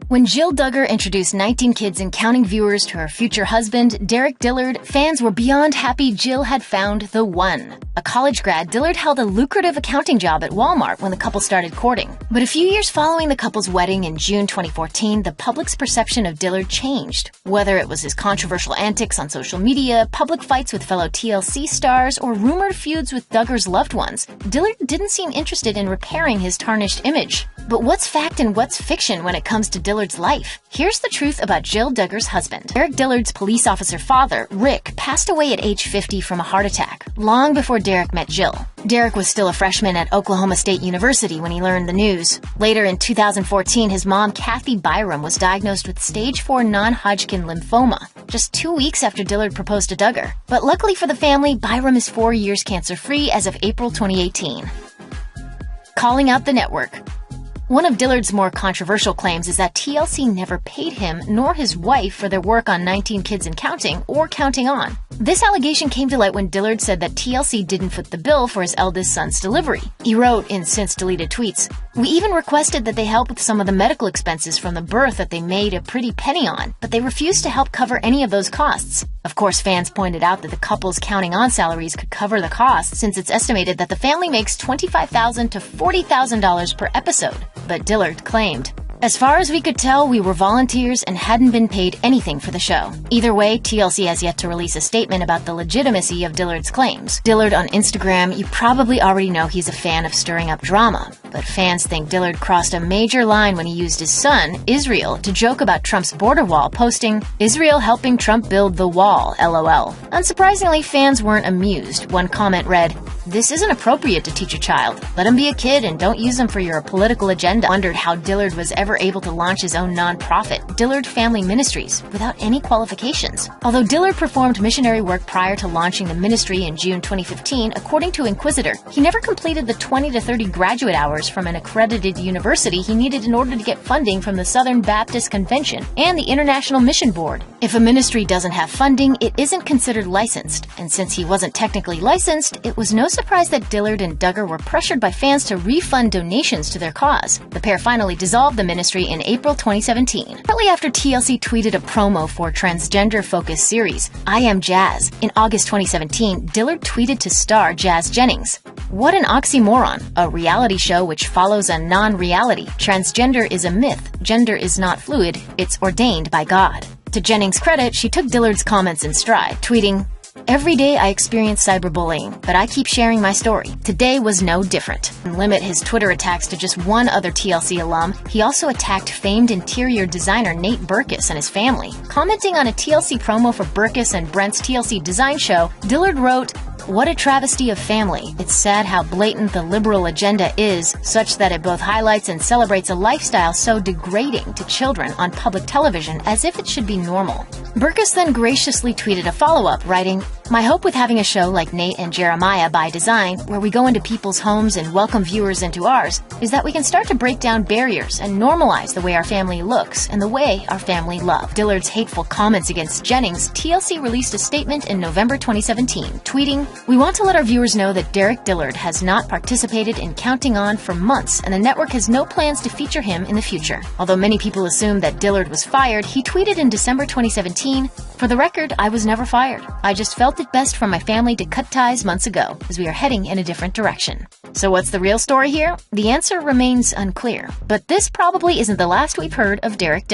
When Jill Duggar introduced 19 Kids and Counting viewers to her future husband, Derick Dillard, fans were beyond happy Jill had found the one. A college grad, Dillard held a lucrative accounting job at Walmart when the couple started courting. But a few years following the couple's wedding in June 2014, the public's perception of Dillard changed. Whether it was his controversial antics on social media, public fights with fellow TLC stars, or rumored feuds with Duggar's loved ones, Dillard didn't seem interested in repairing his tarnished image. But what's fact and what's fiction when it comes to Dillard's life? Here's the truth about Jill Duggar's husband. Derick Dillard's police officer father, Rick, passed away at age 50 from a heart attack, long before Derick met Jill. Derick was still a freshman at Oklahoma State University when he learned the news. Later in 2014, his mom, Kathy Byram, was diagnosed with stage 4 non-Hodgkin lymphoma, just 2 weeks after Dillard proposed to Duggar. But luckily for the family, Byram is 4 years cancer-free as of April 2018. Calling out the network. One of Dillard's more controversial claims is that TLC never paid him nor his wife for their work on 19 Kids and Counting or Counting On. This allegation came to light when Dillard said that TLC didn't foot the bill for his eldest son's delivery. He wrote in since-deleted tweets, "We even requested that they help with some of the medical expenses from the birth that they made a pretty penny on, but they refused to help cover any of those costs." Of course, fans pointed out that the couple's Counting On salaries could cover the costs, since it's estimated that the family makes $25,000 to $40,000 per episode. But Dillard claimed, "As far as we could tell, we were volunteers and hadn't been paid anything for the show." Either way, TLC has yet to release a statement about the legitimacy of Dillard's claims. Dillard on Instagram, you probably already know he's a fan of stirring up drama, but fans think Dillard crossed a major line when he used his son, Israel, to joke about Trump's border wall, posting, "Israel helping Trump build the wall, LOL." Unsurprisingly, fans weren't amused. One comment read, "This isn't appropriate to teach a child. Let him be a kid and don't use him for your political agenda." Wondered how Dillard was ever able to launch his own nonprofit, Dillard Family Ministries, without any qualifications. Although Dillard performed missionary work prior to launching the ministry in June 2015, according to Inquisitor, he never completed the 20 to 30 graduate hours from an accredited university he needed in order to get funding from the Southern Baptist Convention and the International Mission Board. If a ministry doesn't have funding, it isn't considered licensed, and since he wasn't technically licensed, it was no surprise that Dillard and Duggar were pressured by fans to refund donations to their cause. The pair finally dissolved the ministry in April 2017, shortly after TLC tweeted a promo for transgender-focused series, I Am Jazz. In August 2017, Dillard tweeted to star Jazz Jennings. "What an oxymoron, a reality show which follows a non-reality. Transgender is a myth, gender is not fluid, it's ordained by God." To Jennings' credit, she took Dillard's comments in stride, tweeting, "Every day I experience cyberbullying, but I keep sharing my story. Today was no different." And limit his Twitter attacks to just one other TLC alum, he also attacked famed interior designer Nate Berkus and his family. Commenting on a TLC promo for Berkus and Brent's TLC design show, Dillard wrote, "What a travesty of family. It's sad how blatant the liberal agenda is, such that it both highlights and celebrates a lifestyle so degrading to children on public television as if it should be normal." Berkus then graciously tweeted a follow-up, writing, "My hope with having a show like Nate and Jeremiah by Design, where we go into people's homes and welcome viewers into ours, is that we can start to break down barriers and normalize the way our family looks and the way our family love." Dillard's hateful comments against Jennings, TLC released a statement in November 2017, tweeting, "We want to let our viewers know that Derick Dillard has not participated in Counting On for months, and the network has no plans to feature him in the future." Although many people assume that Dillard was fired, he tweeted in December 2017, "For the record, I was never fired. I just felt it best for my family to cut ties months ago, as we are heading in a different direction." So what's the real story here? The answer remains unclear, but this probably isn't the last we've heard of Derick Dillard.